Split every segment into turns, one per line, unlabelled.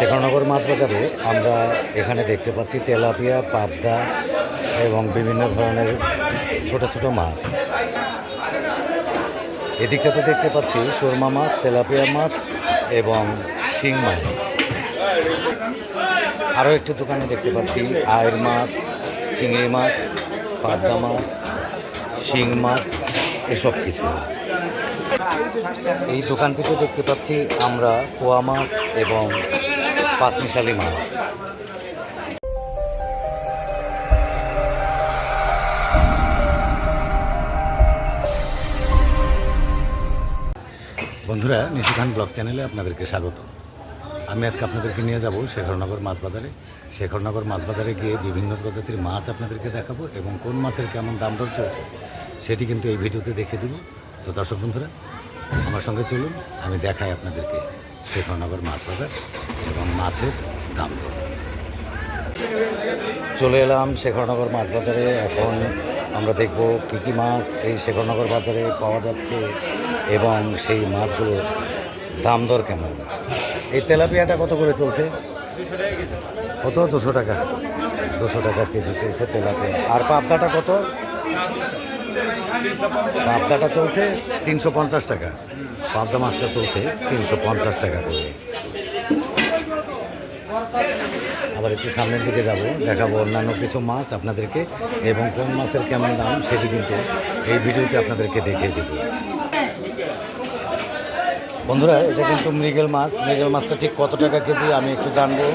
শেখরনগর মাছ বাজারে আমরা এখানে দেখতে পাচ্ছি তেলাপিয়া, পাবদা এবং বিভিন্ন ধরনের ছোট ছোট মাছ। এদিকটাতে দেখতে পাচ্ছি সুরমা মাছ, তেলাপিয়া মাছ এবং শিং মাছ। আরও একটি দোকানে দেখতে পাচ্ছি আয়ের মাছ, চিংড়ি মাছ, পাবদা মাছ, শিং মাছ, এসব কিছু। এই দোকানটিতে দেখতে পাচ্ছি আমরা পোয়া মাছ এবং পাঁচমিশালি মাছ। বন্ধুরা, নিশু খান ব্লগ চ্যানেলে আপনাদেরকে স্বাগত। আমি আজকে আপনাদেরকে নিয়ে যাব শেখরনগর মাছ বাজারে। শেখরনগর মাছ বাজারে গিয়ে বিভিন্ন প্রজাতির মাছ আপনাদেরকে দেখাবো এবং কোন মাছের কেমন দাম দর চলছে সেটি কিন্তু এই ভিডিওতে দেখে দেব। তো দর্শক বন্ধুরা, আমার সঙ্গে চলুন, আমি দেখাই আপনাদেরকে শেখরনগর মাছ বাজার এবং মাছের দাম দর। চলে এলাম শেখরনগর মাছ বাজারে। এখন আমরা দেখব কী কী মাছ এই শেখরনগর বাজারে পাওয়া যাচ্ছে এবং সেই মাছগুলোর দাম দর কেমন। এই তেলাপিয়াটা কত করে চলছে? কত? 200 টাকা। 200 টাকা কেজি চলছে তেলাপিয়া। আর পাবদাটা কত? পাবদাটা চলছে 350 টাকা। পাবদা মাছটা চলছে 350 টাকা করে। আবার একটু সামনের দিকে যাব, দেখাবো অন্যান্য কিছু মাছ আপনাদেরকে এবং কোন মাছের কেমন দাম সেটি কিন্তু এই ভিডিওতে আপনাদেরকে দেখিয়ে দেব। বন্ধুরা, এটা কিন্তু মৃগেল মাছ। মৃগেল মাছটা ঠিক কত টাকা কেজি আমি একটু জানবো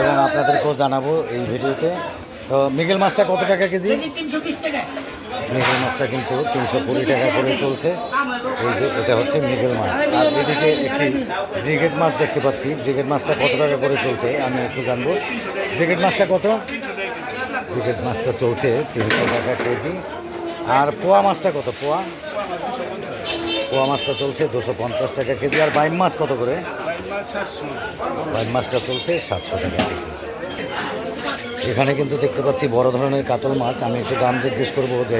এবং আপনাদেরকেও জানাবো এই ভিডিওতে। তো মৃগেল মাছটা কত টাকা কেজি? মৃগেল মাছটা কিন্তু 320 টাকা করে চলছে। এই যে এটা হচ্ছে মৃগেল মাছ। আর এদিকে একটি ব্রিগেড মাছ দেখতে পাচ্ছি। ব্রিগেড মাছটা কত টাকা করে চলছে আমি একটু জানবো। ব্রিগেড মাছটা কত? ব্রিগেড মাছটা চলছে 300 টাকা কেজি। আর পোয়া মাছটা কত? পোয়া মাছটা চলছে 250 টাকা কেজি। আর বাইম মাছ কত করে? বাইম মাছটা চলছে 700 টাকা কেজি। এখানে কিন্তু দেখতে পাচ্ছি বড় ধরনের কাতল মাছ। আমি একটু দাম জিজ্ঞেস করবো যে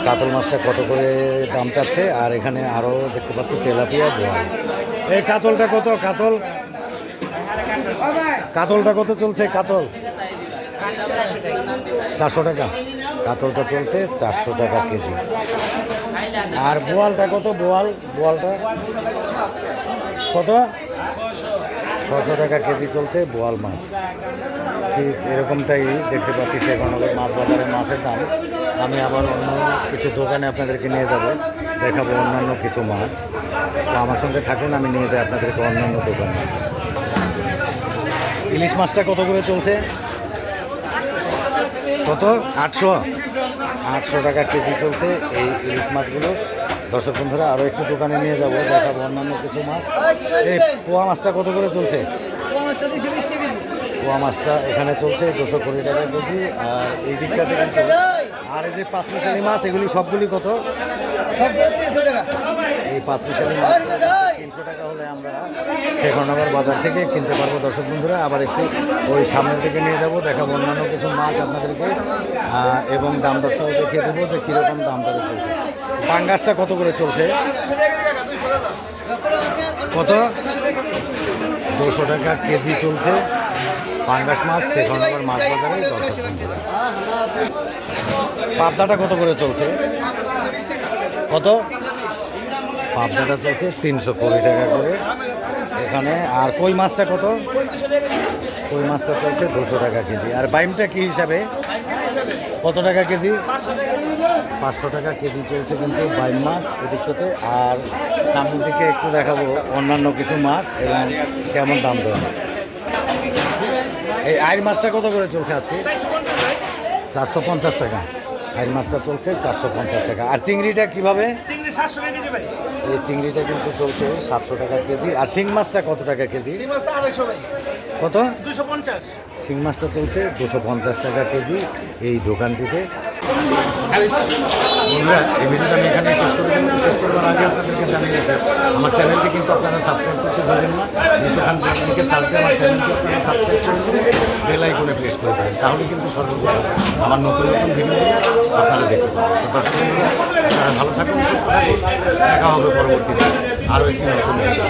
কাতল মাছটা কত করে দাম চাচ্ছে। আর এখানে আরও দেখতে পাচ্ছি তেলাপিয়া, বোয়াল। এই কাতলটা কত? কাতলটা কত চলছে? কাতল 400 টাকা। কাতলটা চলছে 400 টাকা কেজি। আর বোয়ালটা কত? বোয়ালটা কত? 600 টাকা কেজি চলছে বোয়াল মাছ। ঠিক এরকমটাই দেখতে পাচ্ছি শেখরনগর মাছ বাজারে মাছের দাম। আমি আবার অন্য কিছু দোকানে আপনাদেরকে নিয়ে যাব, দেখাবো অন্যান্য কিছু মাছ। তো আমার সঙ্গে থাকুন, আমি নিয়ে যাই আপনাদেরকে অন্যান্য দোকানে। ইলিশ মাছটা কত করে চলছে? কত? 800 টাকা কেজি চলছে এই ইলিশ মাছগুলো। দর্শক বন্ধুরা, আরও একটু দোকানে নিয়ে যাব, দেখাবো অন্যান্য কিছু মাছ। এই পোয়া মাছটা কত করে চলছে? পোয়া মাছটা এখানে চলছে 220 টাকা কেজি। আর এই দিকটাতে কিন্তু আর এই যে পাঁচমিশালি মাছ, এগুলি সবগুলি কত? এই পাঁচমিশালি মাছ 300 টাকা হলে আমরা শেখরনগর বাজার থেকে কিনতে পারবো। দর্শক বন্ধুরা, আবার একটু ওই সামনের দিকে নিয়ে যাব, দেখাবো অন্যান্য কিছু মাছ আপনাদেরকে এবং দাম দরটাও দেখিয়ে দেবো যে কীরকম দাম দরে চলছে। পাঙ্গাসটা কত করে চলছে? কত? 200 টাকা কেজি চলছে পাঙ্গাস মাছ শেখরনগর মাছ বাজারে। দর্শক বন্ধুরা, পাবদাটা কত করে চলছে? কত? পাবদাটা চলছে 320 টাকা করে এখানে। আর কই মাছটা কত? কই মাছটা চলছে 200 টাকা কেজি। আর বাইমটা কি হিসাবে? কত টাকা কেজি? 500 টাকা কেজি চলছে কিন্তু বাইম মাছ এদিকটাতে। আর সামনের দিকে একটু দেখাবো অন্যান্য কিছু মাছ এবং কেমন দাম দেওয়া। এই আইর মাছটা কত করে চলছে আজকে? 450 টাকা। আইর মাছটা চলছে 450 টাকা। আর চিংড়িটা কীভাবে? এই চিংড়িটা কিন্তু চলছে 700 টাকা কেজি। আর শিং মাছটা কত টাকা কেজি? কত? শিং মাছটা চলছে 250 টাকা কেজি এই দোকানটিতে। বন্ধুরা, এই ভিডিওটা আমি এখানে শেষ করে দেবো। শেষ করবার আগে আপনাদেরকে জানিয়ে রাখি, আমার চ্যানেলটি কিন্তু আপনারা সাবস্ক্রাইব করতে ভুলবেন না। নিশু খান ব্লগকে সার্চ দিয়ে আমার চ্যানেলটি আপনারা সাবস্ক্রাইব করে দেবেন, বেল আইকনে প্রেস করে দেবেন। তাহলে কিন্তু সর্বপ্রথম আমার নতুন নতুন ভিডিওগুলো আপনারা দেখতে পাবেন। তো দর্শক বন্ধুরা, আপনারা ভালো থাকুন, সুস্থ থাকুন। দেখা হবে পরবর্তীতে আরও একটি নতুন ভিডিও।